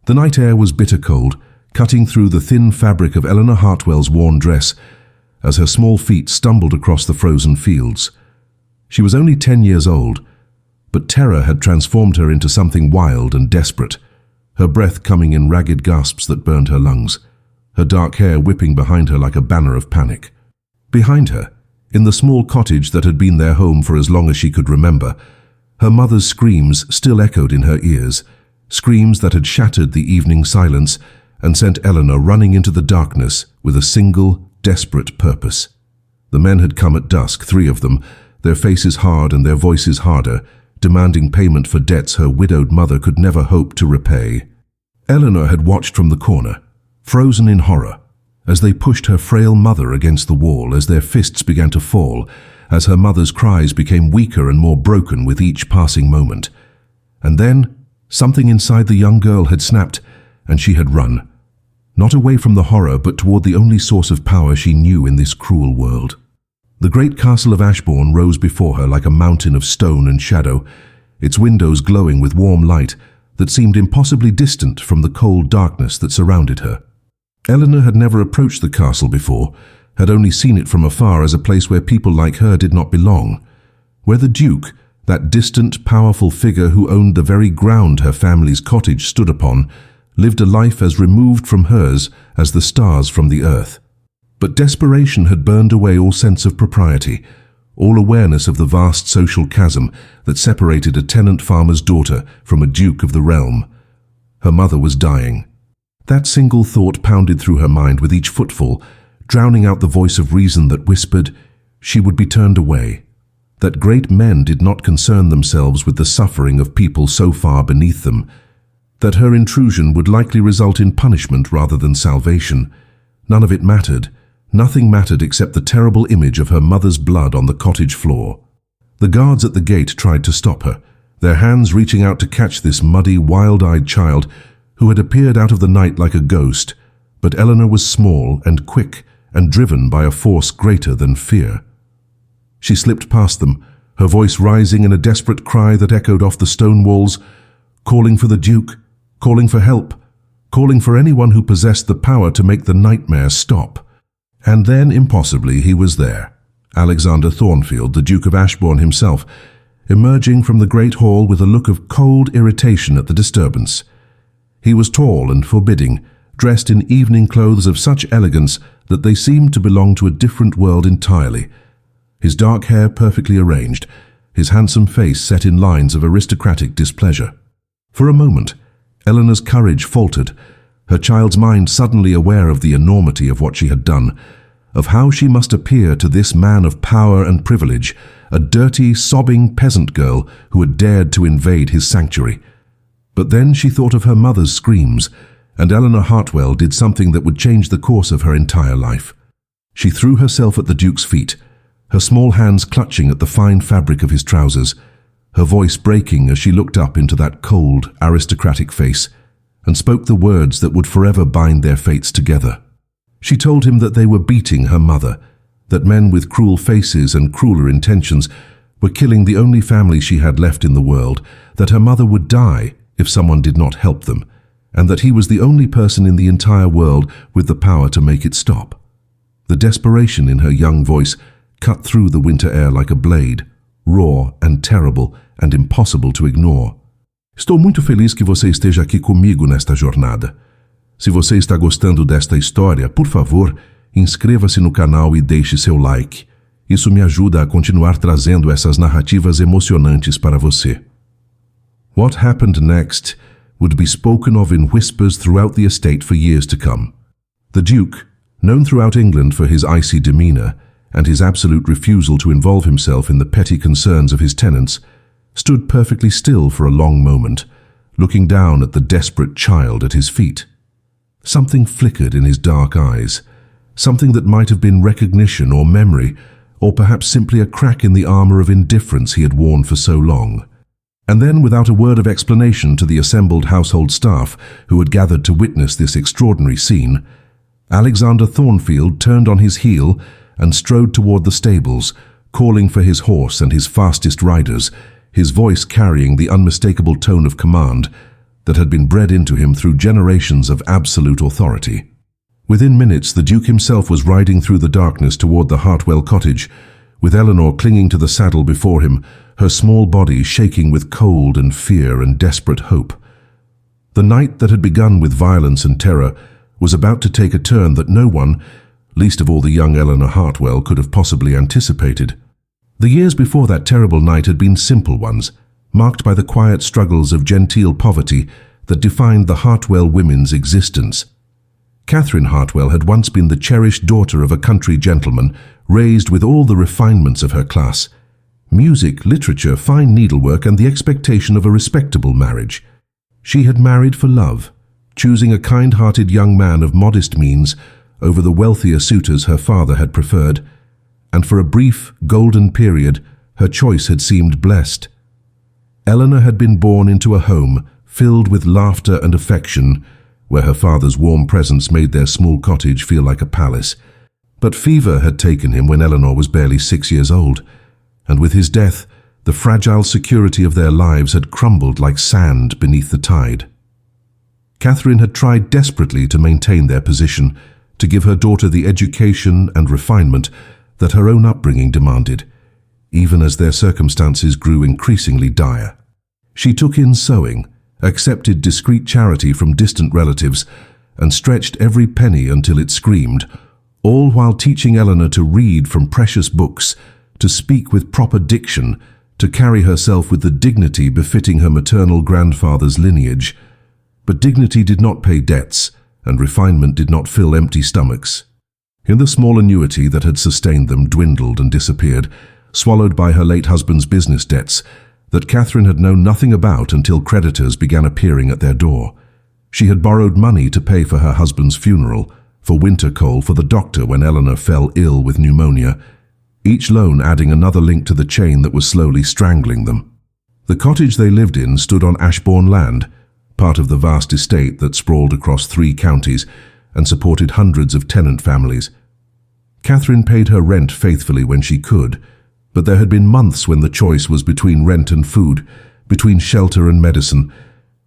The night air was bitter cold, cutting through the thin fabric of Eleanor Hartwell's worn dress as her small feet stumbled across the frozen fields. She was only 10 years old, but terror had transformed her into something wild and desperate, her breath coming in ragged gasps that burned her lungs, her dark hair whipping behind her like a banner of panic. Behind her, in the small cottage that had been their home for as long as she could remember, her mother's screams still echoed in her ears, screams that had shattered the evening silence and sent Eleanor running into the darkness with a single, desperate purpose. The men had come at dusk, 3 of them, their faces hard and their voices harder, demanding payment for debts her widowed mother could never hope to repay. Eleanor had watched from the corner, frozen in horror, as they pushed her frail mother against the wall, as their fists began to fall, as her mother's cries became weaker and more broken with each passing moment. And then, something inside the young girl had snapped, and she had run. Not away from the horror, but toward the only source of power she knew in this cruel world. The great castle of Ashbourne rose before her like a mountain of stone and shadow, its windows glowing with warm light that seemed impossibly distant from the cold darkness that surrounded her. Eleanor had never approached the castle before, had only seen it from afar as a place where people like her did not belong, where the Duke, that distant, powerful figure who owned the very ground her family's cottage stood upon, lived a life as removed from hers as the stars from the earth. But desperation had burned away all sense of propriety, all awareness of the vast social chasm that separated a tenant farmer's daughter from a duke of the realm. Her mother was dying. That single thought pounded through her mind with each footfall, drowning out the voice of reason that whispered she would be turned away, that great men did not concern themselves with the suffering of people so far beneath them, that her intrusion would likely result in punishment rather than salvation. None of it mattered. Nothing mattered except the terrible image of her mother's blood on the cottage floor. The guards at the gate tried to stop her, their hands reaching out to catch this muddy, wild-eyed child who had appeared out of the night like a ghost, but Eleanor was small and quick and driven by a force greater than fear. She slipped past them, her voice rising in a desperate cry that echoed off the stone walls, calling for the Duke, calling for help, calling for anyone who possessed the power to make the nightmare stop. And then, impossibly, he was there, Alexander Thornfield, the Duke of Ashbourne himself, emerging from the great hall with a look of cold irritation at the disturbance. He was tall and forbidding, dressed in evening clothes of such elegance that they seemed to belong to a different world entirely. His dark hair perfectly arranged, his handsome face set in lines of aristocratic displeasure. For a moment, Eleanor's courage faltered, her child's mind suddenly aware of the enormity of what she had done, of how she must appear to this man of power and privilege, a dirty, sobbing peasant girl who had dared to invade his sanctuary. But then she thought of her mother's screams, and Eleanor Hartwell did something that would change the course of her entire life. She threw herself at the Duke's feet, her small hands clutching at the fine fabric of his trousers, her voice breaking as she looked up into that cold, aristocratic face, and spoke the words that would forever bind their fates together. She told him that they were beating her mother, that men with cruel faces and crueler intentions were killing the only family she had left in the world, that her mother would die if someone did not help them, and that he was the only person in the entire world with the power to make it stop. The desperation in her young voice cut through the winter air like a blade, raw and terrible and impossible to ignore. Estou muito feliz que você esteja aqui comigo nesta jornada. Se você está gostando desta história, por favor, inscreva-se no canal e deixe seu like. Isso me ajuda a continuar trazendo essas narrativas emocionantes para você. What happened next would be spoken of in whispers throughout the estate for years to come. The Duke, known throughout England for his icy demeanor and his absolute refusal to involve himself in the petty concerns of his tenants, stood perfectly still for a long moment, looking down at the desperate child at his feet. Something flickered in his dark eyes, something that might have been recognition or memory, or perhaps simply a crack in the armor of indifference he had worn for so long. And then, without a word of explanation to the assembled household staff who had gathered to witness this extraordinary scene, Alexander Thornfield turned on his heel and strode toward the stables, calling for his horse and his fastest riders, his voice carrying the unmistakable tone of command, that had been bred into him through generations of absolute authority. Within minutes, the Duke himself was riding through the darkness toward the Hartwell cottage, with Eleanor clinging to the saddle before him, her small body shaking with cold and fear and desperate hope. The night that had begun with violence and terror was about to take a turn that no one, least of all the young Eleanor Hartwell, could have possibly anticipated. The years before that terrible night had been simple ones, marked by the quiet struggles of genteel poverty that defined the Hartwell women's existence. Catherine Hartwell had once been the cherished daughter of a country gentleman, raised with all the refinements of her class: music, literature, fine needlework, and the expectation of a respectable marriage. She had married for love, choosing a kind-hearted young man of modest means over the wealthier suitors her father had preferred, and for a brief, golden period, her choice had seemed blessed. Eleanor had been born into a home filled with laughter and affection, where her father's warm presence made their small cottage feel like a palace. But fever had taken him when Eleanor was barely 6 years old, and with his death, the fragile security of their lives had crumbled like sand beneath the tide. Catherine had tried desperately to maintain their position, to give her daughter the education and refinement that her own upbringing demanded, even as their circumstances grew increasingly dire. She took in sewing, accepted discreet charity from distant relatives, and stretched every penny until it screamed, all while teaching Eleanor to read from precious books, to speak with proper diction, to carry herself with the dignity befitting her maternal grandfather's lineage. But dignity did not pay debts, and refinement did not fill empty stomachs. In the small annuity that had sustained them dwindled and disappeared, swallowed by her late husband's business debts, that Catherine had known nothing about until creditors began appearing at their door. She had borrowed money to pay for her husband's funeral, for winter coal for the doctor when Eleanor fell ill with pneumonia, each loan adding another link to the chain that was slowly strangling them. The cottage they lived in stood on Ashbourne land, part of the vast estate that sprawled across 3 counties and supported hundreds of tenant families. Catherine paid her rent faithfully when she could, but there had been months when the choice was between rent and food, between shelter and medicine,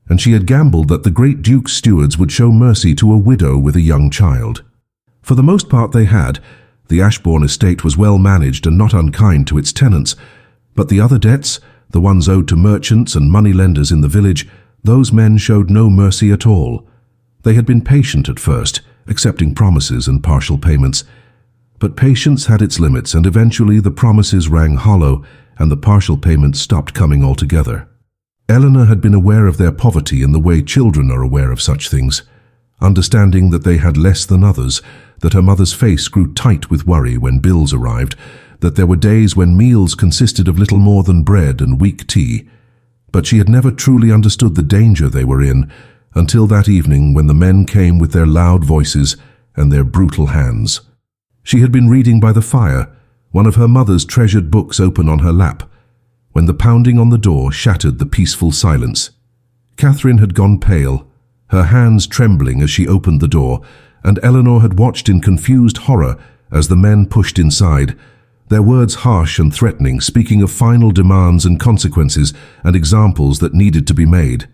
and she had gambled that the great Duke's stewards would show mercy to a widow with a young child. For the most part they had. The Ashbourne estate was well managed and not unkind to its tenants, but the other debts, the ones owed to merchants and money-lenders in the village, those men showed no mercy at all. They had been patient at first, accepting promises and partial payments. But patience had its limits, and eventually the promises rang hollow and the partial payments stopped coming altogether. Eleanor had been aware of their poverty in the way children are aware of such things, understanding that they had less than others, that her mother's face grew tight with worry when bills arrived, that there were days when meals consisted of little more than bread and weak tea. But she had never truly understood the danger they were in until that evening when the men came with their loud voices and their brutal hands. She had been reading by the fire, one of her mother's treasured books open on her lap, when the pounding on the door shattered the peaceful silence. Catherine had gone pale, her hands trembling as she opened the door, and Eleanor had watched in confused horror as the men pushed inside, their words harsh and threatening, speaking of final demands and consequences and examples that needed to be made.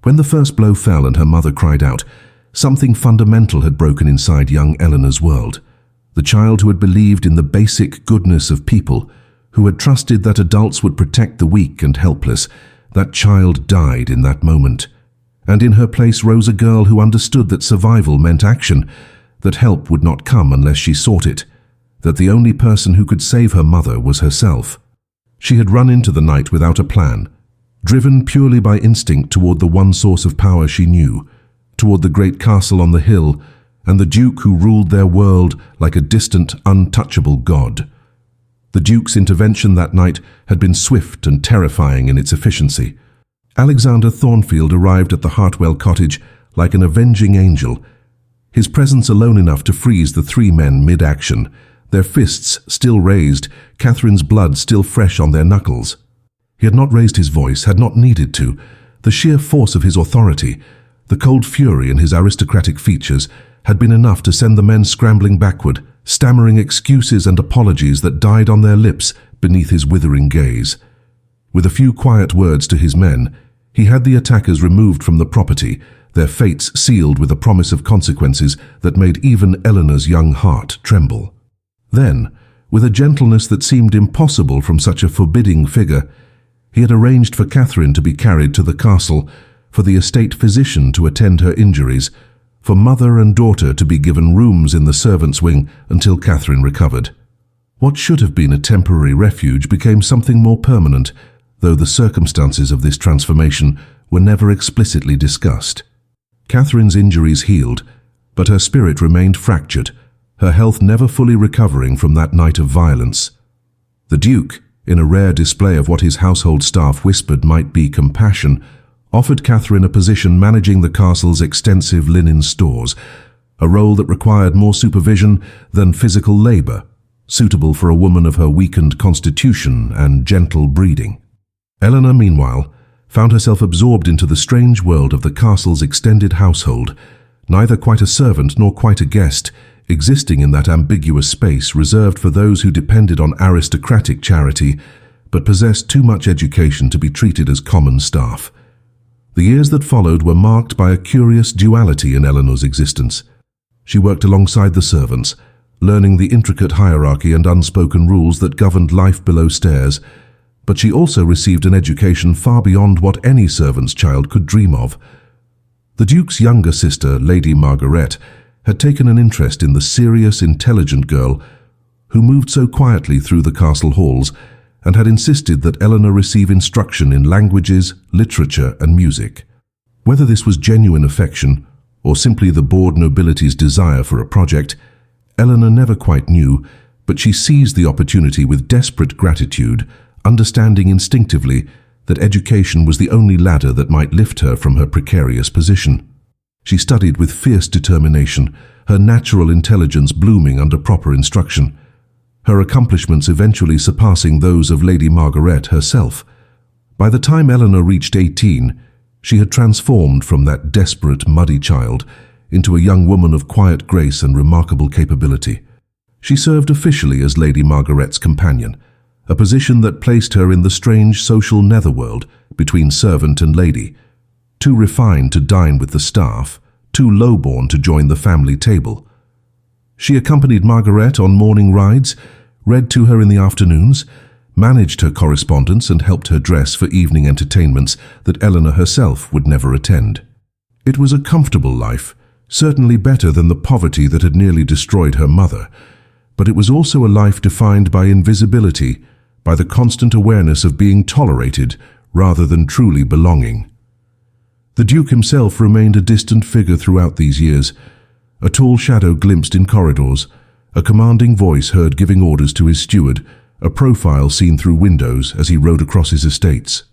When the first blow fell and her mother cried out, something fundamental had broken inside young Eleanor's world. The child who had believed in the basic goodness of people, who had trusted that adults would protect the weak and helpless, that child died in that moment. And in her place rose a girl who understood that survival meant action, that help would not come unless she sought it, that the only person who could save her mother was herself. She had run into the night without a plan, driven purely by instinct toward the one source of power she knew, toward the great castle on the hill, and the Duke who ruled their world like a distant, untouchable god. The Duke's intervention that night had been swift and terrifying in its efficiency. Alexander Thornfield arrived at the Hartwell cottage like an avenging angel, his presence alone enough to freeze the 3 men mid-action, their fists still raised, Catherine's blood still fresh on their knuckles. He had not raised his voice, had not needed to. The sheer force of his authority, the cold fury in his aristocratic features, had been enough to send the men scrambling backward, stammering excuses and apologies that died on their lips beneath his withering gaze. With a few quiet words to his men, He had the attackers removed from the property, their fates sealed with a promise of consequences that made even Eleanor's young heart tremble. Then, with a gentleness that seemed impossible from such a forbidding figure, he had arranged for Catherine to be carried to the castle, for the estate physician to attend her injuries, for mother and daughter to be given rooms in the servants' wing until Catherine recovered. What should have been a temporary refuge became something more permanent, though the circumstances of this transformation were never explicitly discussed. Catherine's injuries healed, but her spirit remained fractured, her health never fully recovering from that night of violence. The Duke, in a rare display of what his household staff whispered might be compassion, offered Catherine a position managing the castle's extensive linen stores, a role that required more supervision than physical labor, suitable for a woman of her weakened constitution and gentle breeding. Eleanor, meanwhile, found herself absorbed into the strange world of the castle's extended household, neither quite a servant nor quite a guest, existing in that ambiguous space reserved for those who depended on aristocratic charity, but possessed too much education to be treated as common staff. The years that followed were marked by a curious duality in Eleanor's existence. She worked alongside the servants, learning the intricate hierarchy and unspoken rules that governed life below stairs, but she also received an education far beyond what any servant's child could dream of. The Duke's younger sister, Lady Margaret, had taken an interest in the serious, intelligent girl who moved so quietly through the castle halls, and had insisted that Eleanor receive instruction in languages, literature, and music. Whether this was genuine affection, or simply the bored nobility's desire for a project, Eleanor never quite knew, but she seized the opportunity with desperate gratitude, understanding instinctively that education was the only ladder that might lift her from her precarious position. She studied with fierce determination, her natural intelligence blooming under proper instruction, her accomplishments eventually surpassing those of Lady Margaret herself. By the time Eleanor reached 18, she had transformed from that desperate, muddy child into a young woman of quiet grace and remarkable capability. She served officially as Lady Margaret's companion, a position that placed her in the strange social netherworld between servant and lady, too refined to dine with the staff, too lowborn to join the family table. She accompanied Margaret on morning rides, read to her in the afternoons, managed her correspondence and helped her dress for evening entertainments that Eleanor herself would never attend. It was a comfortable life, certainly better than the poverty that had nearly destroyed her mother, but it was also a life defined by invisibility, by the constant awareness of being tolerated rather than truly belonging. The Duke himself remained a distant figure throughout these years, a tall shadow glimpsed in corridors, a commanding voice heard giving orders to his steward, a profile seen through windows as he rode across his estates.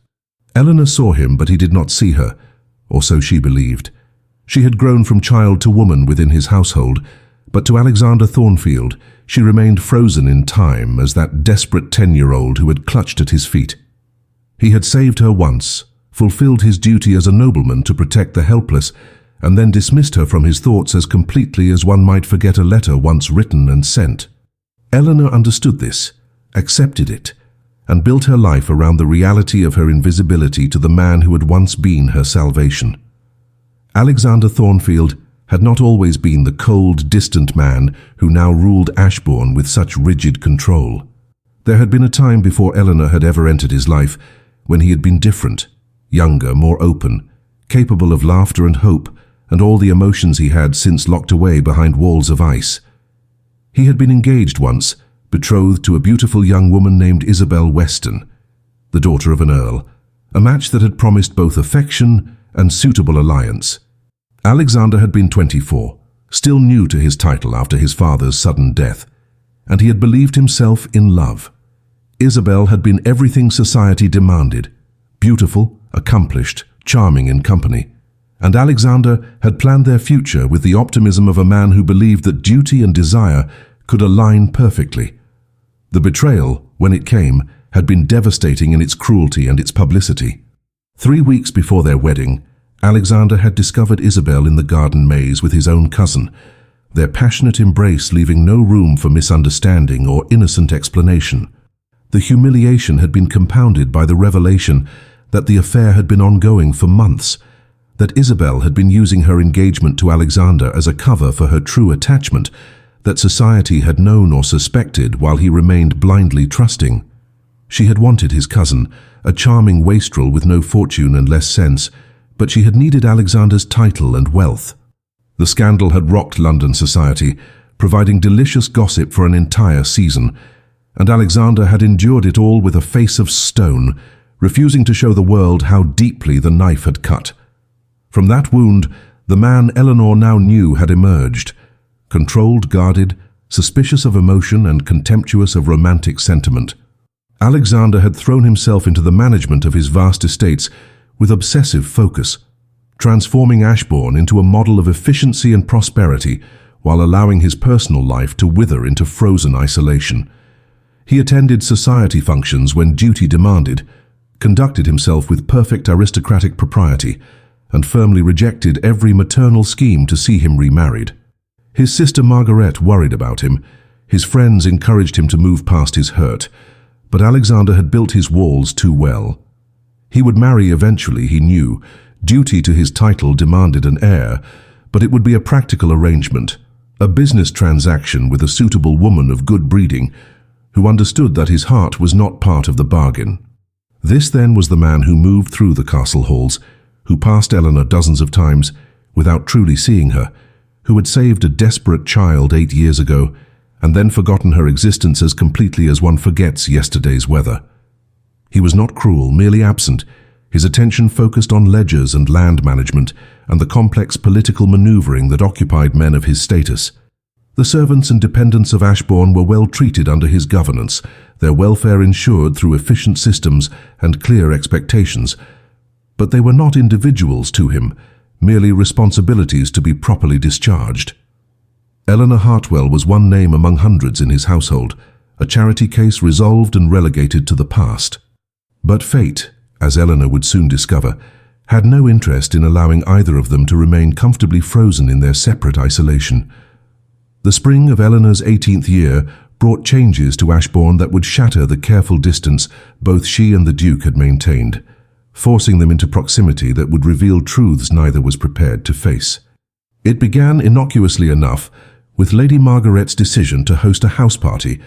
Eleanor saw him, but he did not see her, or so she believed. She had grown from child to woman within his household, but to Alexander Thornfield she remained frozen in time as that desperate 10-year-old who had clutched at his feet. He had saved her once, fulfilled his duty as a nobleman to protect the helpless, and then dismissed her from his thoughts as completely as one might forget a letter once written and sent. Eleanor understood this, accepted it, and built her life around the reality of her invisibility to the man who had once been her salvation. Alexander Thornfield had not always been the cold, distant man who now ruled Ashbourne with such rigid control. There had been a time before Eleanor had ever entered his life when he had been different, younger, more open, capable of laughter and hope, and all the emotions he had since locked away behind walls of ice. He had been engaged once, betrothed to a beautiful young woman named Isabel Weston, the daughter of an earl, a match that had promised both affection and suitable alliance. Alexander had been 24, still new to his title after his father's sudden death, and he had believed himself in love. Isabel had been everything society demanded, beautiful, accomplished, charming in company, and Alexander had planned their future with the optimism of a man who believed that duty and desire could align perfectly. The betrayal, when it came, had been devastating in its cruelty and its publicity. 3 weeks before their wedding, Alexander had discovered Isabel in the garden maze with his own cousin, their passionate embrace leaving no room for misunderstanding or innocent explanation. The humiliation had been compounded by the revelation that the affair had been ongoing for months, that Isabel had been using her engagement to Alexander as a cover for her true attachment, that society had known or suspected while he remained blindly trusting. She had wanted his cousin, a charming wastrel with no fortune and less sense, but she had needed Alexander's title and wealth. The scandal had rocked London society, providing delicious gossip for an entire season, and Alexander had endured it all with a face of stone, refusing to show the world how deeply the knife had cut. From that wound, the man Eleanor now knew had emerged, controlled, guarded, suspicious of emotion and contemptuous of romantic sentiment. Alexander had thrown himself into the management of his vast estates with obsessive focus, transforming Ashbourne into a model of efficiency and prosperity while allowing his personal life to wither into frozen isolation. He attended society functions when duty demanded, conducted himself with perfect aristocratic propriety, and firmly rejected every maternal scheme to see him remarried. His sister Margaret worried about him. His friends encouraged him to move past his hurt, but Alexander had built his walls too well. He would marry eventually, he knew. Duty to his title demanded an heir, but it would be a practical arrangement, a business transaction with a suitable woman of good breeding, who understood that his heart was not part of the bargain. This then was the man who moved through the castle halls, who passed Eleanor dozens of times without truly seeing her, who had saved a desperate child 8 years ago, and then forgotten her existence as completely as one forgets yesterday's weather. He was not cruel, merely absent, his attention focused on ledgers and land management and the complex political maneuvering that occupied men of his status. The servants and dependents of Ashbourne were well treated under his governance, their welfare ensured through efficient systems and clear expectations. But they were not individuals to him, merely responsibilities to be properly discharged. Eleanor Hartwell was one name among hundreds in his household, a charity case resolved and relegated to the past. But fate, as Eleanor would soon discover, had no interest in allowing either of them to remain comfortably frozen in their separate isolation. The spring of Eleanor's 18th year brought changes to Ashbourne that would shatter the careful distance both she and the Duke had maintained, forcing them into proximity that would reveal truths neither was prepared to face. It began innocuously enough with Lady Margaret's decision to host a house party,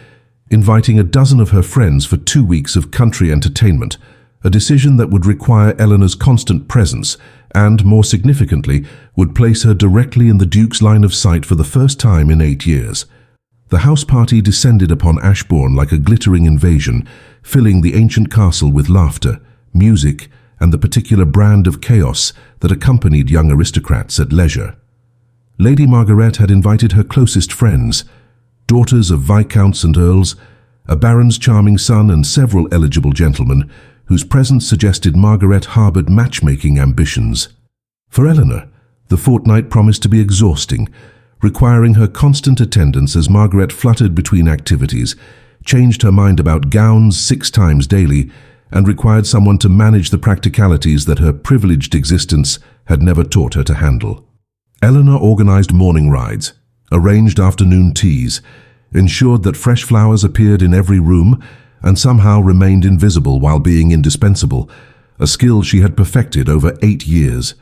inviting a dozen of her friends for 2 weeks of country entertainment, a decision that would require Eleanor's constant presence and, more significantly, would place her directly in the Duke's line of sight for the first time in 8 years. The house party descended upon Ashbourne like a glittering invasion, filling the ancient castle with laughter, music, and the particular brand of chaos that accompanied young aristocrats at leisure. Lady Margaret had invited her closest friends, daughters of viscounts and earls, a baron's charming son and several eligible gentlemen, whose presence suggested Margaret harboured matchmaking ambitions. For Eleanor, the fortnight promised to be exhausting, requiring her constant attendance as Margaret fluttered between activities, changed her mind about gowns 6 times daily, and required someone to manage the practicalities that her privileged existence had never taught her to handle. Eleanor organised morning rides, arranged afternoon teas, ensured that fresh flowers appeared in every room, and somehow remained invisible while being indispensable, a skill she had perfected over 8 years.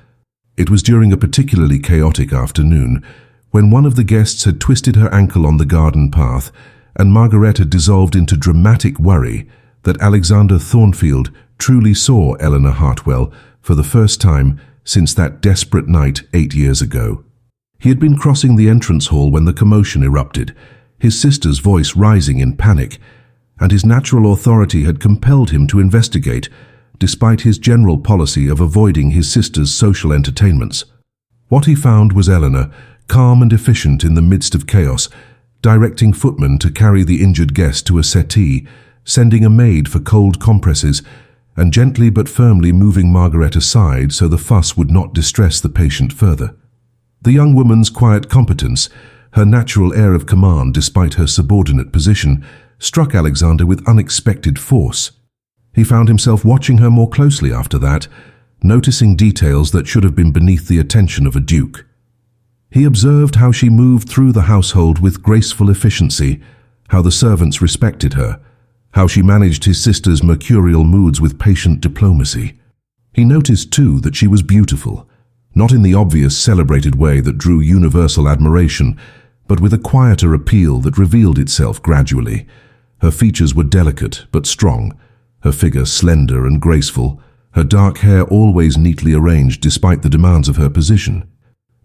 It was during a particularly chaotic afternoon, when one of the guests had twisted her ankle on the garden path, and Margaret had dissolved into dramatic worry, that Alexander Thornfield truly saw Eleanor Hartwell for the first time since that desperate night 8 years ago. He had been crossing the entrance hall when the commotion erupted, his sister's voice rising in panic, and his natural authority had compelled him to investigate, despite his general policy of avoiding his sister's social entertainments. What he found was Eleanor, calm and efficient in the midst of chaos, directing footmen to carry the injured guest to a settee, sending a maid for cold compresses, and gently but firmly moving Margaret aside so the fuss would not distress the patient further. The young woman's quiet competence, her natural air of command despite her subordinate position, struck Alexander with unexpected force. He found himself watching her more closely after that, noticing details that should have been beneath the attention of a duke. He observed how she moved through the household with graceful efficiency, how the servants respected her, how she managed his sister's mercurial moods with patient diplomacy. He noticed, too, that she was beautiful, not in the obvious celebrated way that drew universal admiration, but with a quieter appeal that revealed itself gradually. Her features were delicate but strong, her figure slender and graceful, her dark hair always neatly arranged despite the demands of her position.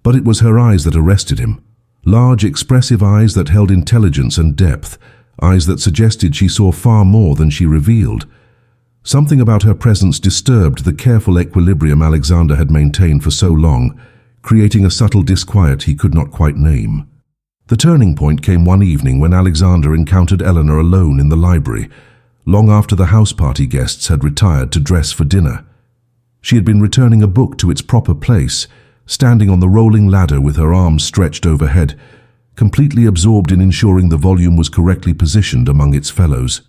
But it was her eyes that arrested him. Large, expressive eyes that held intelligence and depth, eyes that suggested she saw far more than she revealed. Something about her presence disturbed the careful equilibrium Alexander had maintained for so long, creating a subtle disquiet he could not quite name. The turning point came one evening when Alexander encountered Eleanor alone in the library, long after the house party guests had retired to dress for dinner. She had been returning a book to its proper place, standing on the rolling ladder with her arms stretched overhead, completely absorbed in ensuring the volume was correctly positioned among its fellows.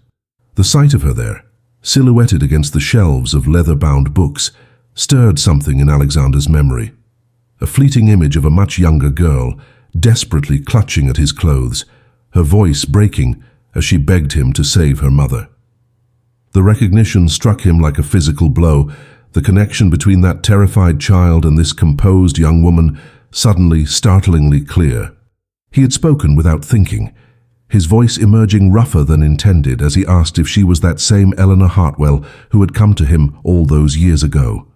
The sight of her there, silhouetted against the shelves of leather-bound books, stirred something in Alexander's memory. A fleeting image of a much younger girl, desperately clutching at his clothes, her voice breaking as she begged him to save her mother. The recognition struck him like a physical blow, the connection between that terrified child and this composed young woman suddenly startlingly clear. He had spoken without thinking, his voice emerging rougher than intended as he asked if she was that same Eleanor Hartwell who had come to him all those years ago.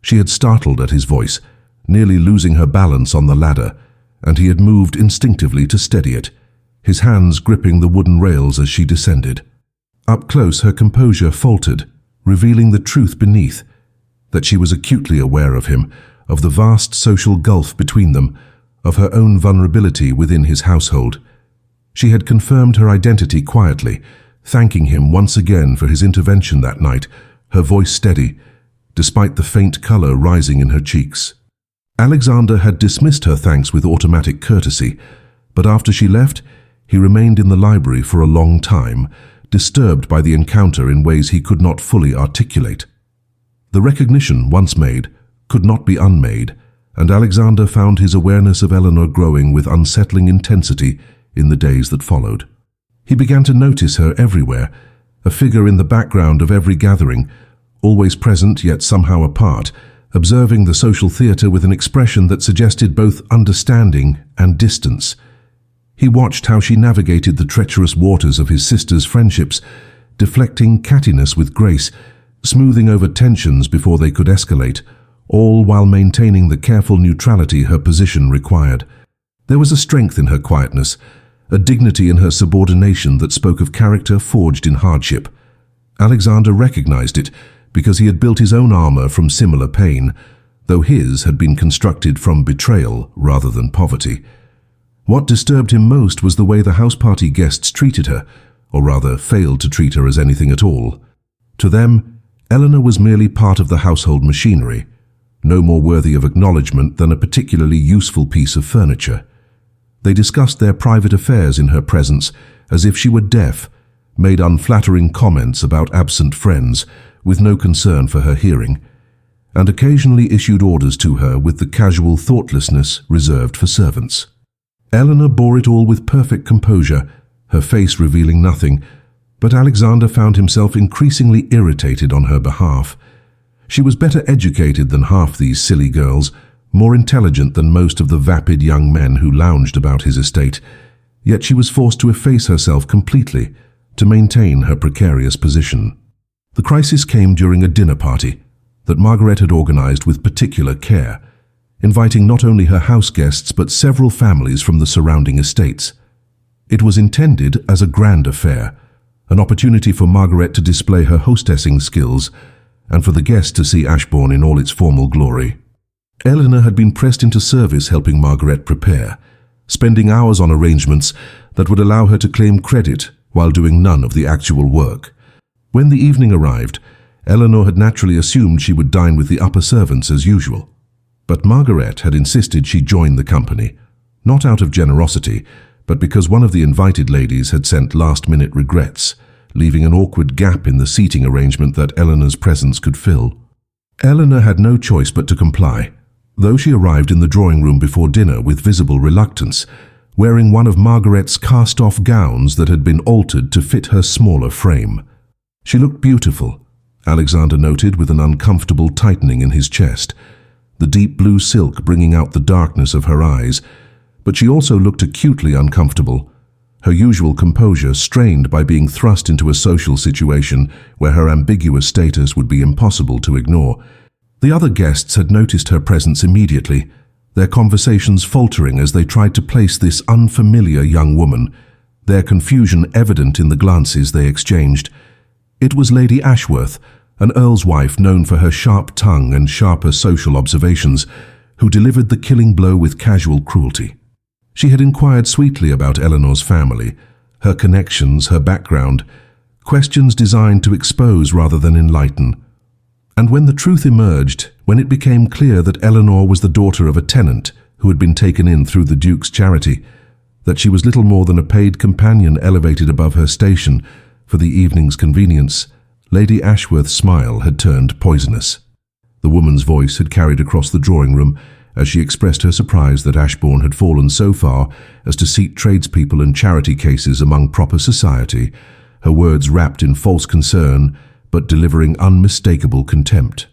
She had startled at his voice, nearly losing her balance on the ladder, and he had moved instinctively to steady it, his hands gripping the wooden rails as she descended. Up close, her composure faltered, revealing the truth beneath, that she was acutely aware of him, of the vast social gulf between them, of her own vulnerability within his household. She had confirmed her identity quietly, thanking him once again for his intervention that night, her voice steady, despite the faint color rising in her cheeks. Alexander had dismissed her thanks with automatic courtesy, but after she left, he remained in the library for a long time, disturbed by the encounter in ways he could not fully articulate. The recognition, once made, could not be unmade, and Alexander found his awareness of Eleanor growing with unsettling intensity in the days that followed. He began to notice her everywhere, a figure in the background of every gathering, always present yet somehow apart, observing the social theatre with an expression that suggested both understanding and distance. He watched how she navigated the treacherous waters of his sister's friendships, deflecting cattiness with grace, smoothing over tensions before they could escalate, all while maintaining the careful neutrality her position required. There was a strength in her quietness, a dignity in her subordination that spoke of character forged in hardship. Alexander recognized it because he had built his own armor from similar pain, though his had been constructed from betrayal rather than poverty. What disturbed him most was the way the house party guests treated her, or rather failed to treat her as anything at all. To them, Eleanor was merely part of the household machinery, no more worthy of acknowledgement than a particularly useful piece of furniture. They discussed their private affairs in her presence as if she were deaf, made unflattering comments about absent friends with no concern for her hearing, and occasionally issued orders to her with the casual thoughtlessness reserved for servants. Eleanor bore it all with perfect composure, her face revealing nothing, but Alexander found himself increasingly irritated on her behalf. She was better educated than half these silly girls, more intelligent than most of the vapid young men who lounged about his estate, yet she was forced to efface herself completely to maintain her precarious position. The crisis came during a dinner party that Margaret had organized with particular care, inviting not only her house guests but several families from the surrounding estates. It was intended as a grand affair, an opportunity for Margaret to display her hostessing skills and for the guests to see Ashbourne in all its formal glory. Eleanor had been pressed into service helping Margaret prepare, spending hours on arrangements that would allow her to claim credit while doing none of the actual work. When the evening arrived, Eleanor had naturally assumed she would dine with the upper servants as usual. But Margaret had insisted she join the company, not out of generosity, but because one of the invited ladies had sent last-minute regrets, leaving an awkward gap in the seating arrangement that Eleanor's presence could fill. Eleanor had no choice but to comply, though she arrived in the drawing room before dinner with visible reluctance, wearing one of Margaret's cast-off gowns that had been altered to fit her smaller frame. She looked beautiful, Alexander noted with an uncomfortable tightening in his chest, the deep blue silk bringing out the darkness of her eyes, but she also looked acutely uncomfortable, her usual composure strained by being thrust into a social situation where her ambiguous status would be impossible to ignore. The other guests had noticed her presence immediately, their conversations faltering as they tried to place this unfamiliar young woman, their confusion evident in the glances they exchanged. It was Lady Ashworth, an earl's wife known for her sharp tongue and sharper social observations, who delivered the killing blow with casual cruelty. She had inquired sweetly about Eleanor's family, her connections, her background, questions designed to expose rather than enlighten. And when the truth emerged, when it became clear that Eleanor was the daughter of a tenant who had been taken in through the Duke's charity, that she was little more than a paid companion elevated above her station for the evening's convenience, Lady Ashworth's smile had turned poisonous. The woman's voice had carried across the drawing room as she expressed her surprise that Ashbourne had fallen so far as to seat tradespeople and charity cases among proper society, her words wrapped in false concern but delivering unmistakable contempt.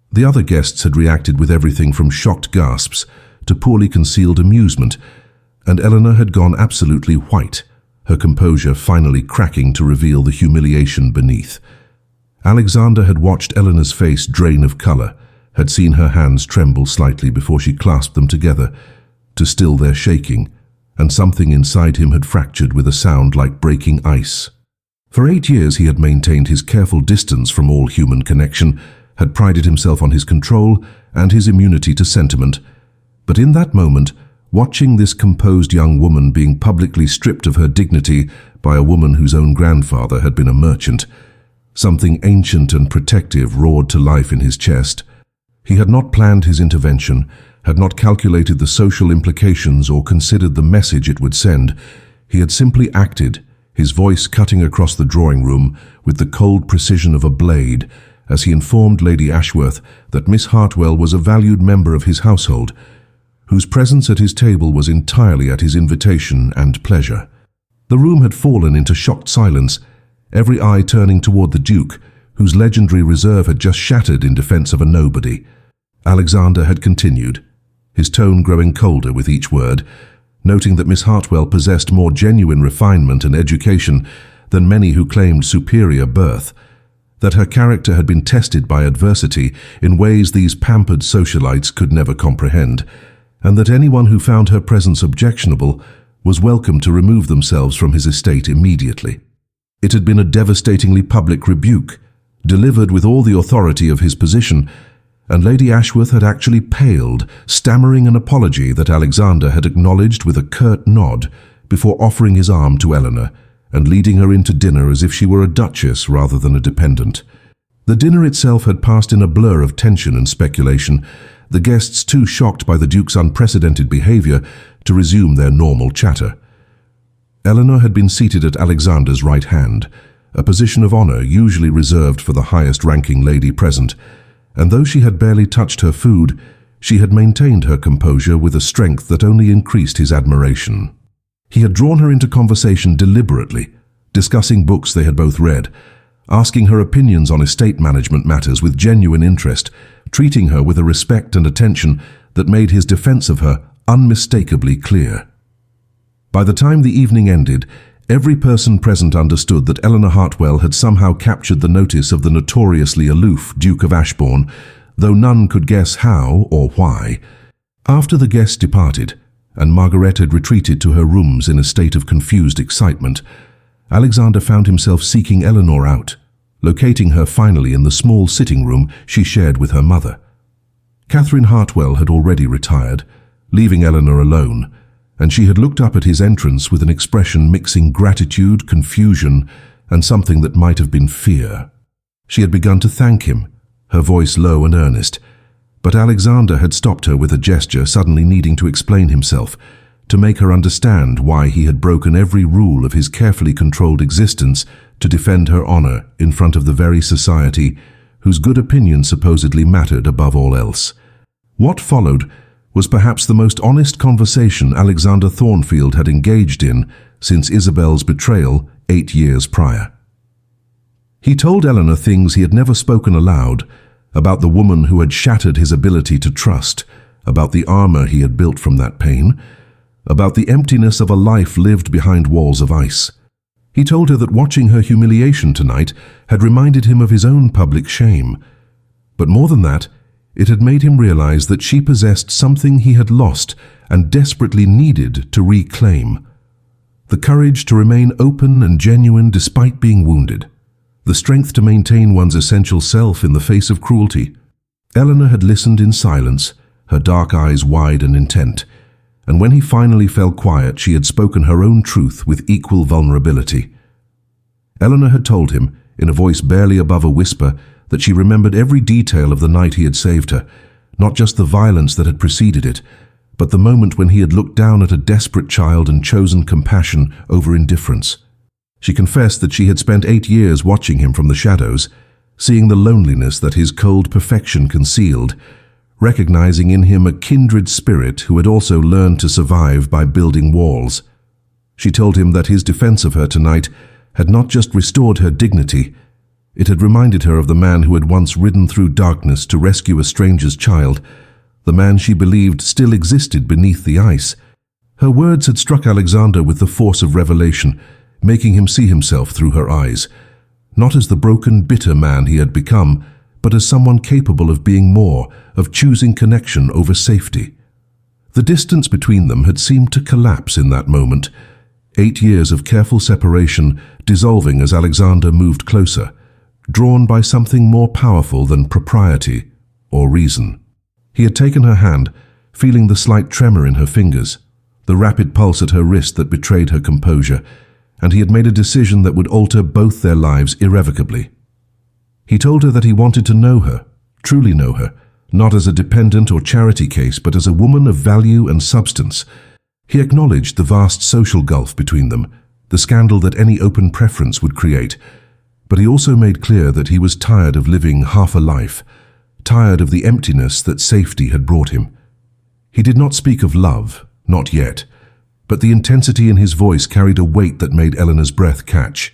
The other guests had reacted with everything from shocked gasps to poorly concealed amusement, and Eleanor had gone absolutely white, her composure finally cracking to reveal the humiliation beneath. Alexander had watched Eleanor's face drain of color, had seen her hands tremble slightly before she clasped them together to still their shaking, and something inside him had fractured with a sound like breaking ice. For 8 years he had maintained his careful distance from all human connection, had prided himself on his control and his immunity to sentiment, but in that moment, watching this composed young woman being publicly stripped of her dignity by a woman whose own grandfather had been a merchant, something ancient and protective roared to life in his chest. He had not planned his intervention, had not calculated the social implications or considered the message it would send. He had simply acted, his voice cutting across the drawing room with the cold precision of a blade, as he informed Lady Ashworth that Miss Hartwell was a valued member of his household, whose presence at his table was entirely at his invitation and pleasure. The room had fallen into shocked silence, every eye turning toward the Duke, whose legendary reserve had just shattered in defense of a nobody. Alexander had continued, his tone growing colder with each word, noting that Miss Hartwell possessed more genuine refinement and education than many who claimed superior birth, that her character had been tested by adversity in ways these pampered socialites could never comprehend, and that anyone who found her presence objectionable was welcome to remove themselves from his estate immediately. It had been a devastatingly public rebuke, delivered with all the authority of his position, and Lady Ashworth had actually paled, stammering an apology that Alexander had acknowledged with a curt nod before offering his arm to Eleanor and leading her into dinner as if she were a duchess rather than a dependent. The dinner itself had passed in a blur of tension and speculation, the guests too shocked by the Duke's unprecedented behavior to resume their normal chatter. Eleanor had been seated at Alexander's right hand, a position of honor usually reserved for the highest-ranking lady present, and though she had barely touched her food, she had maintained her composure with a strength that only increased his admiration. He had drawn her into conversation deliberately, discussing books they had both read, asking her opinions on estate management matters with genuine interest, treating her with a respect and attention that made his defense of her unmistakably clear. By the time the evening ended, every person present understood that Eleanor Hartwell had somehow captured the notice of the notoriously aloof Duke of Ashbourne, though none could guess how or why. After the guests departed, and Margaret had retreated to her rooms in a state of confused excitement, Alexander found himself seeking Eleanor out, locating her finally in the small sitting room she shared with her mother. Catherine Hartwell had already retired, leaving Eleanor alone, and she had looked up at his entrance with an expression mixing gratitude, confusion, and something that might have been fear. She had begun to thank him, her voice low and earnest, but Alexander had stopped her with a gesture, suddenly needing to explain himself, to make her understand why he had broken every rule of his carefully controlled existence to defend her honor in front of the very society whose good opinion supposedly mattered above all else. What followed was perhaps the most honest conversation Alexander Thornfield had engaged in since Isabel's betrayal 8 years prior. He told Eleanor things he had never spoken aloud, about the woman who had shattered his ability to trust, about the armor he had built from that pain, about the emptiness of a life lived behind walls of ice. He told her that watching her humiliation tonight had reminded him of his own public shame. But more than that, it had made him realize that she possessed something he had lost and desperately needed to reclaim. The courage to remain open and genuine despite being wounded. The strength to maintain one's essential self in the face of cruelty. Eleanor had listened in silence, her dark eyes wide and intent, and when he finally fell quiet, she had spoken her own truth with equal vulnerability. Eleanor had told him, in a voice barely above a whisper, that she remembered every detail of the night he had saved her, not just the violence that had preceded it, but the moment when he had looked down at a desperate child and chosen compassion over indifference. She confessed that she had spent 8 years watching him from the shadows, seeing the loneliness that his cold perfection concealed, recognizing in him a kindred spirit who had also learned to survive by building walls. She told him that his defense of her tonight had not just restored her dignity, it had reminded her of the man who had once ridden through darkness to rescue a stranger's child, the man she believed still existed beneath the ice. Her words had struck Alexander with the force of revelation, making him see himself through her eyes, not as the broken, bitter man he had become, but as someone capable of being more, of choosing connection over safety. The distance between them had seemed to collapse in that moment, 8 years of careful separation dissolving as Alexander moved closer, drawn by something more powerful than propriety or reason. He had taken her hand, feeling the slight tremor in her fingers, the rapid pulse at her wrist that betrayed her composure, and he had made a decision that would alter both their lives irrevocably. He told her that he wanted to know her, truly know her, not as a dependent or charity case, but as a woman of value and substance. He acknowledged the vast social gulf between them, the scandal that any open preference would create, but he also made clear that he was tired of living half a life, tired of the emptiness that safety had brought him. He did not speak of love, not yet, but the intensity in his voice carried a weight that made Eleanor's breath catch.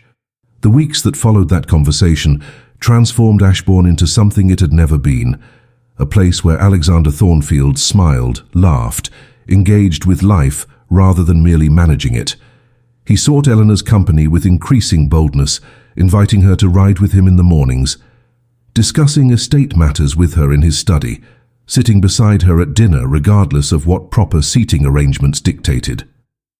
The weeks that followed that conversation transformed Ashbourne into something it had never been, a place where Alexander Thornfield smiled, laughed, engaged with life rather than merely managing it. He sought Eleanor's company with increasing boldness, inviting her to ride with him in the mornings, discussing estate matters with her in his study, sitting beside her at dinner regardless of what proper seating arrangements dictated.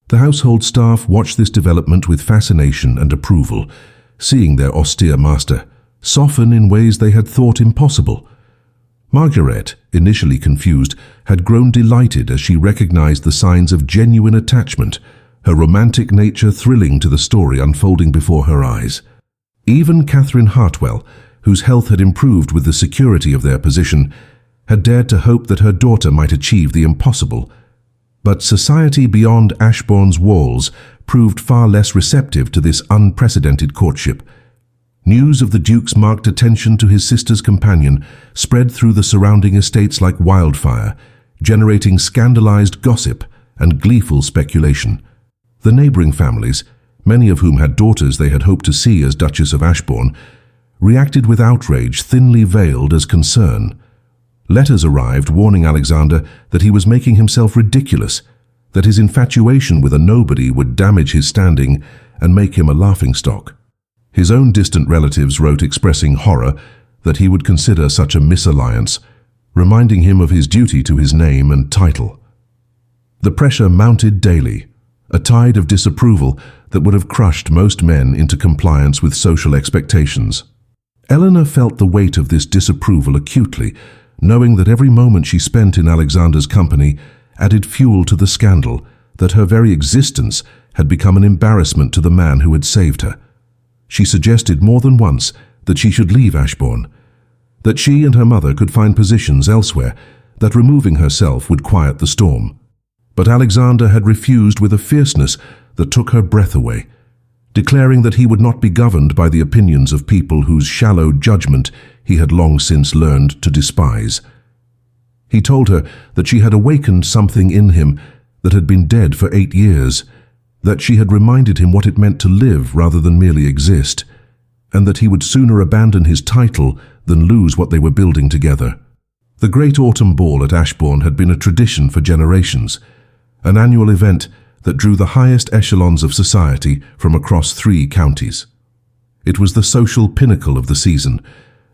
The household staff watched this development with fascination and approval, seeing their austere master soften in ways they had thought impossible. Margaret, initially confused, had grown delighted as she recognized the signs of genuine attachment, her romantic nature thrilling to the story unfolding before her eyes. Even Catherine Hartwell, whose health had improved with the security of their position, had dared to hope that her daughter might achieve the impossible. But society beyond Ashbourne's walls proved far less receptive to this unprecedented courtship. News of the Duke's marked attention to his sister's companion spread through the surrounding estates like wildfire, generating scandalized gossip and gleeful speculation. The neighboring families, many of whom had daughters they had hoped to see as Duchess of Ashbourne, reacted with outrage thinly veiled as concern. Letters arrived warning Alexander that he was making himself ridiculous, that his infatuation with a nobody would damage his standing and make him a laughingstock. His own distant relatives wrote expressing horror that he would consider such a misalliance, reminding him of his duty to his name and title. The pressure mounted daily, a tide of disapproval that would have crushed most men into compliance with social expectations. Eleanor felt the weight of this disapproval acutely, knowing that every moment she spent in Alexander's company added fuel to the scandal, that her very existence had become an embarrassment to the man who had saved her. She suggested more than once that she should leave Ashbourne, that she and her mother could find positions elsewhere, that removing herself would quiet the storm. But Alexander had refused with a fierceness that took her breath away, declaring that he would not be governed by the opinions of people whose shallow judgment he had long since learned to despise. He told her that she had awakened something in him that had been dead for 8 years, that she had reminded him what it meant to live rather than merely exist, and that he would sooner abandon his title than lose what they were building together. The Great Autumn Ball at Ashbourne had been a tradition for generations, an annual event that drew the highest echelons of society from across 3 counties. It was the social pinnacle of the season,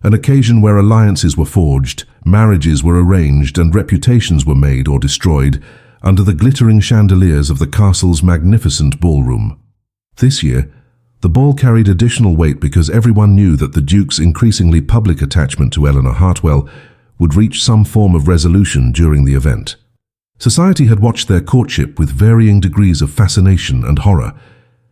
an occasion where alliances were forged, marriages were arranged, and reputations were made or destroyed under the glittering chandeliers of the castle's magnificent ballroom. This year, the ball carried additional weight because everyone knew that the Duke's increasingly public attachment to Eleanor Hartwell would reach some form of resolution during the event. Society had watched their courtship with varying degrees of fascination and horror,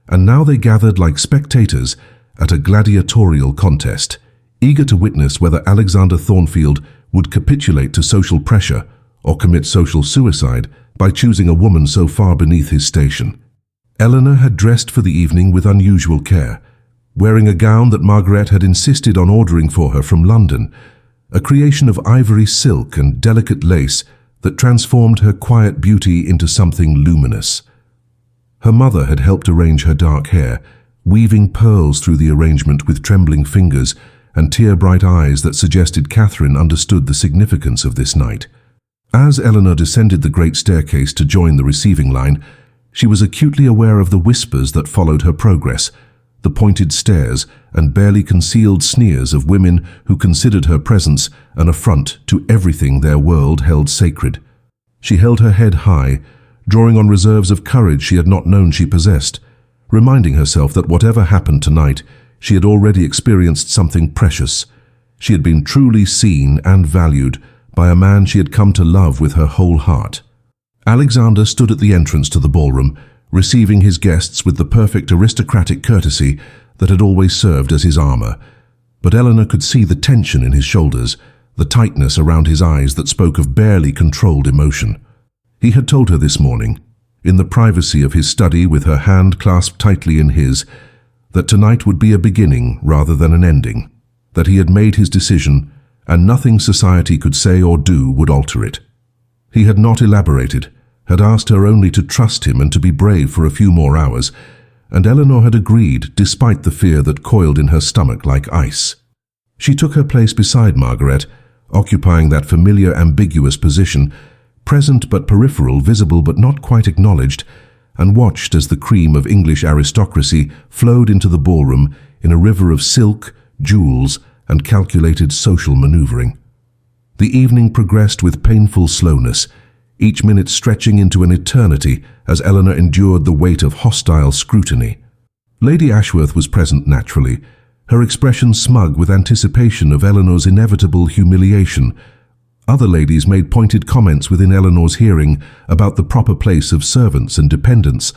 and now they gathered like spectators at a gladiatorial contest, eager to witness whether Alexander Thornfield would capitulate to social pressure or commit social suicide by choosing a woman so far beneath his station. Eleanor had dressed for the evening with unusual care, wearing a gown that Margaret had insisted on ordering for her from London, a creation of ivory silk and delicate lace that transformed her quiet beauty into something luminous. Her mother had helped arrange her dark hair, weaving pearls through the arrangement with trembling fingers and tear-bright eyes that suggested Catherine understood the significance of this night. As Eleanor descended the great staircase to join the receiving line, she was acutely aware of the whispers that followed her progress, the pointed stares and barely concealed sneers of women who considered her presence an affront to everything their world held sacred. She held her head high, drawing on reserves of courage she had not known she possessed, reminding herself that whatever happened tonight, she had already experienced something precious. She had been truly seen and valued by a man she had come to love with her whole heart. Alexander stood at the entrance to the ballroom, receiving his guests with the perfect aristocratic courtesy that had always served as his armor. But Eleanor could see the tension in his shoulders, the tightness around his eyes that spoke of barely controlled emotion. He had told her this morning, in the privacy of his study with her hand clasped tightly in his, that tonight would be a beginning rather than an ending, that he had made his decision and nothing society could say or do would alter it. He had not elaborated, had asked her only to trust him and to be brave for a few more hours, and Eleanor had agreed despite the fear that coiled in her stomach like ice. She took her place beside Margaret, occupying that familiar ambiguous position, present but peripheral, visible but not quite acknowledged, and watched as the cream of English aristocracy flowed into the ballroom in a river of silk, jewels, and calculated social maneuvering. The evening progressed with painful slowness, each minute stretching into an eternity as Eleanor endured the weight of hostile scrutiny. Lady Ashworth was present naturally, her expression smug with anticipation of Eleanor's inevitable humiliation. Other ladies made pointed comments within Eleanor's hearing about the proper place of servants and dependents,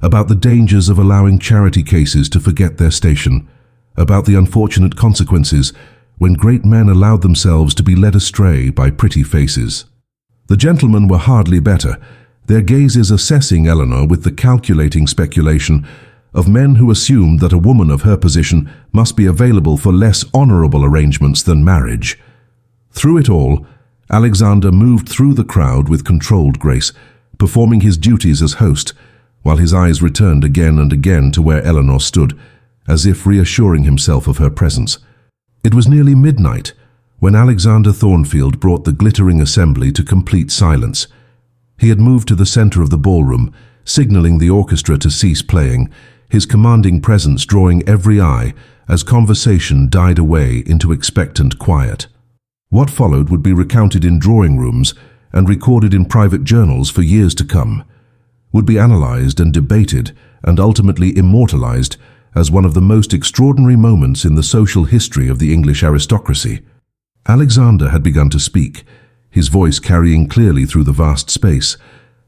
about the dangers of allowing charity cases to forget their station, about the unfortunate consequences when great men allowed themselves to be led astray by pretty faces. The gentlemen were hardly better, their gazes assessing Eleanor with the calculating speculation of men who assumed that a woman of her position must be available for less honorable arrangements than marriage. Through it all, Alexander moved through the crowd with controlled grace, performing his duties as host, while his eyes returned again and again to where Eleanor stood, as if reassuring himself of her presence. It was nearly midnight when Alexander Thornfield brought the glittering assembly to complete silence. He had moved to the center of the ballroom, signaling the orchestra to cease playing, his commanding presence drawing every eye as conversation died away into expectant quiet. What followed would be recounted in drawing rooms and recorded in private journals for years to come, would be analyzed and debated and ultimately immortalized as one of the most extraordinary moments in the social history of the English aristocracy. Alexander had begun to speak, his voice carrying clearly through the vast space,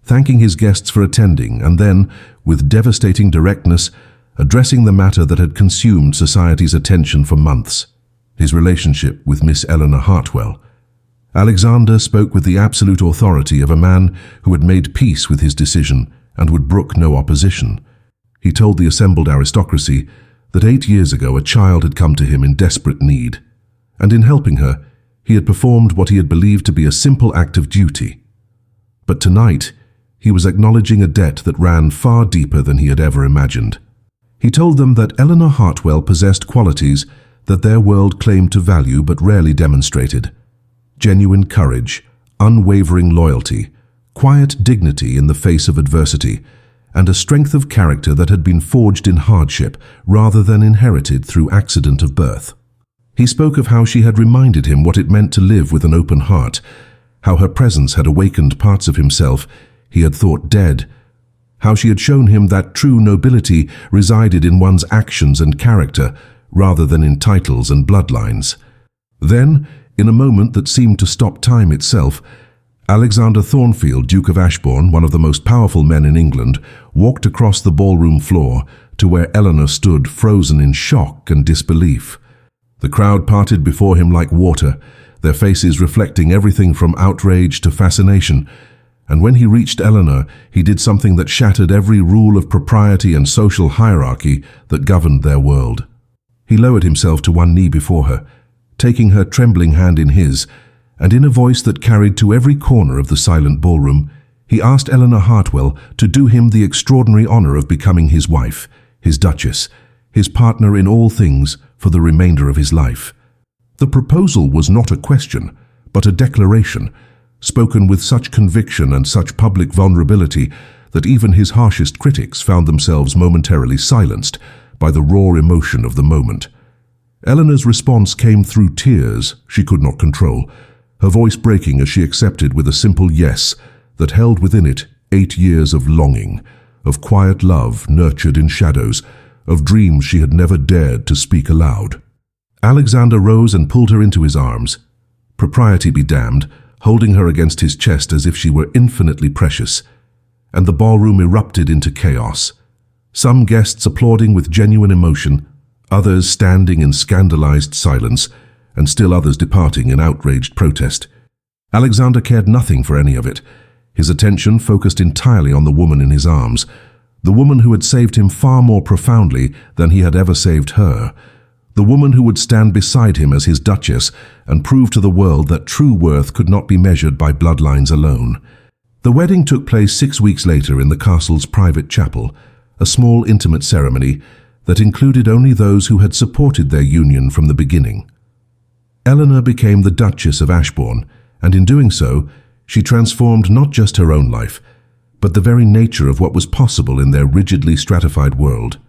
thanking his guests for attending and then, with devastating directness, addressing the matter that had consumed society's attention for months, his relationship with Miss Eleanor Hartwell. Alexander spoke with the absolute authority of a man who had made peace with his decision and would brook no opposition. He told the assembled aristocracy that 8 years ago a child had come to him in desperate need, and in helping her, he had performed what he had believed to be a simple act of duty. But tonight, he was acknowledging a debt that ran far deeper than he had ever imagined. He told them that Eleanor Hartwell possessed qualities that their world claimed to value but rarely demonstrated: genuine courage, unwavering loyalty, quiet dignity in the face of adversity, and a strength of character that had been forged in hardship rather than inherited through accident of birth. He spoke of how she had reminded him what it meant to live with an open heart, how her presence had awakened parts of himself he had thought dead, how she had shown him that true nobility resided in one's actions and character rather than in titles and bloodlines. Then, in a moment that seemed to stop time itself, Alexander Thornfield, Duke of Ashbourne, one of the most powerful men in England, walked across the ballroom floor to where Eleanor stood frozen in shock and disbelief. The crowd parted before him like water, their faces reflecting everything from outrage to fascination, and when he reached Eleanor, he did something that shattered every rule of propriety and social hierarchy that governed their world. He lowered himself to one knee before her, taking her trembling hand in his, and in a voice that carried to every corner of the silent ballroom, he asked Eleanor Hartwell to do him the extraordinary honor of becoming his wife, his duchess, his partner in all things for the remainder of his life. The proposal was not a question, but a declaration, spoken with such conviction and such public vulnerability that even his harshest critics found themselves momentarily silenced by the raw emotion of the moment. Eleanor's response came through tears she could not control, her voice breaking as she accepted with a simple yes that held within it 8 years of longing, of quiet love nurtured in shadows, of dreams she had never dared to speak aloud. Alexander rose and pulled her into his arms, propriety be damned, holding her against his chest as if she were infinitely precious, and the ballroom erupted into chaos. Some guests applauding with genuine emotion, others standing in scandalized silence, and still others departing in outraged protest. Alexander cared nothing for any of it. His attention focused entirely on the woman in his arms, the woman who had saved him far more profoundly than he had ever saved her, the woman who would stand beside him as his duchess and prove to the world that true worth could not be measured by bloodlines alone. The wedding took place 6 weeks later in the castle's private chapel, a small intimate ceremony that included only those who had supported their union from the beginning. Eleanor became the Duchess of Ashbourne, and in doing so, she transformed not just her own life, but the very nature of what was possible in their rigidly stratified world.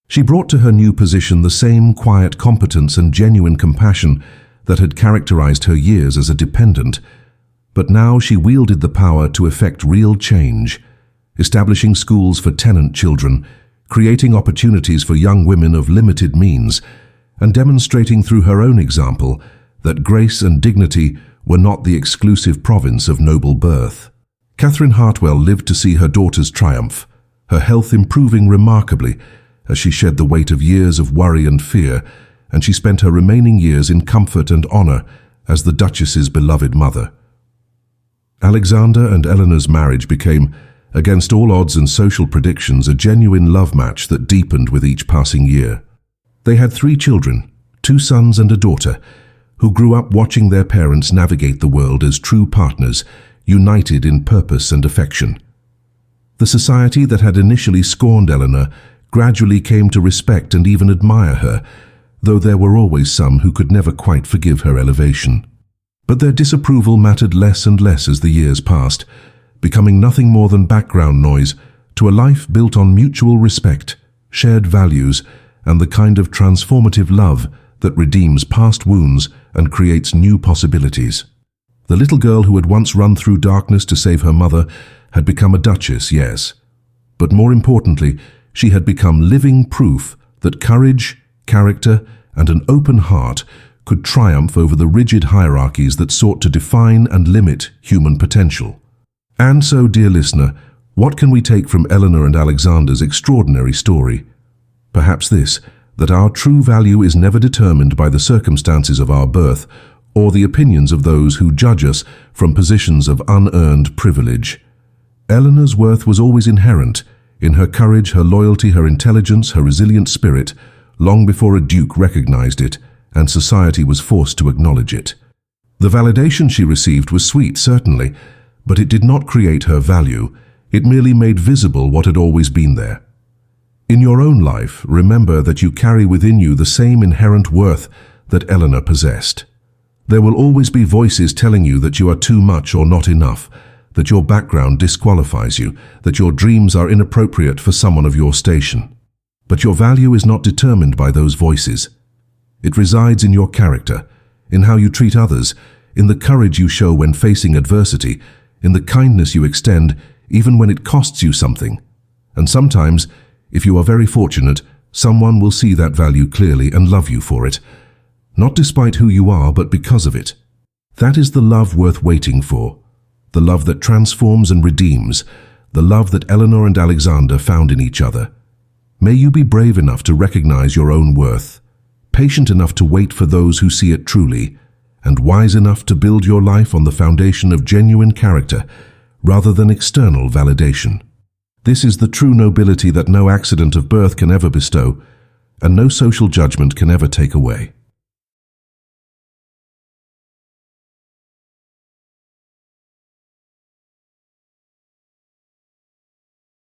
She brought to her new position the same quiet competence and genuine compassion that had characterized her years as a dependent, but now she wielded the power to effect real change, establishing schools for tenant children, creating opportunities for young women of limited means, and demonstrating through her own example that grace and dignity were not the exclusive province of noble birth. Catherine Hartwell lived to see her daughter's triumph, her health improving remarkably as she shed the weight of years of worry and fear, and she spent her remaining years in comfort and honor as the Duchess's beloved mother. Alexander and Eleanor's marriage became, against all odds and social predictions, a genuine love match that deepened with each passing year. They had 3 children, 2 sons and a daughter, who grew up watching their parents navigate the world as true partners, united in purpose and affection. The society that had initially scorned Eleanor gradually came to respect and even admire her, though there were always some who could never quite forgive her elevation. But their disapproval mattered less and less as the years passed, becoming nothing more than background noise to a life built on mutual respect, shared values, and the kind of transformative love that redeems past wounds and creates new possibilities. The little girl who had once run through darkness to save her mother had become a duchess, yes, but more importantly, she had become living proof that courage, character, and an open heart could triumph over the rigid hierarchies that sought to define and limit human potential. And so, dear listener, what can we take from Eleanor and Alexander's extraordinary story? Perhaps this, that our true value is never determined by the circumstances of our birth or the opinions of those who judge us from positions of unearned privilege. Eleanor's worth was always inherent in her courage, her loyalty, her intelligence, her resilient spirit, long before a duke recognized it and society was forced to acknowledge it. The validation she received was sweet, certainly, but it did not create her value. It merely made visible what had always been there. In your own life, remember that you carry within you the same inherent worth that Eleanor possessed. There will always be voices telling you that you are too much or not enough, that your background disqualifies you, that your dreams are inappropriate for someone of your station. But your value is not determined by those voices. It resides in your character, in how you treat others, in the courage you show when facing adversity, in the kindness you extend, even when it costs you something. And sometimes, if you are very fortunate, someone will see that value clearly and love you for it. Not despite who you are, but because of it. That is the love worth waiting for. The love that transforms and redeems. The love that Eleanor and Alexander found in each other. May you be brave enough to recognize your own worth, patient enough to wait for those who see it truly, and wise enough to build your life on the foundation of genuine character rather than external validation. This is the true nobility that no accident of birth can ever bestow, and no social judgment can ever take away.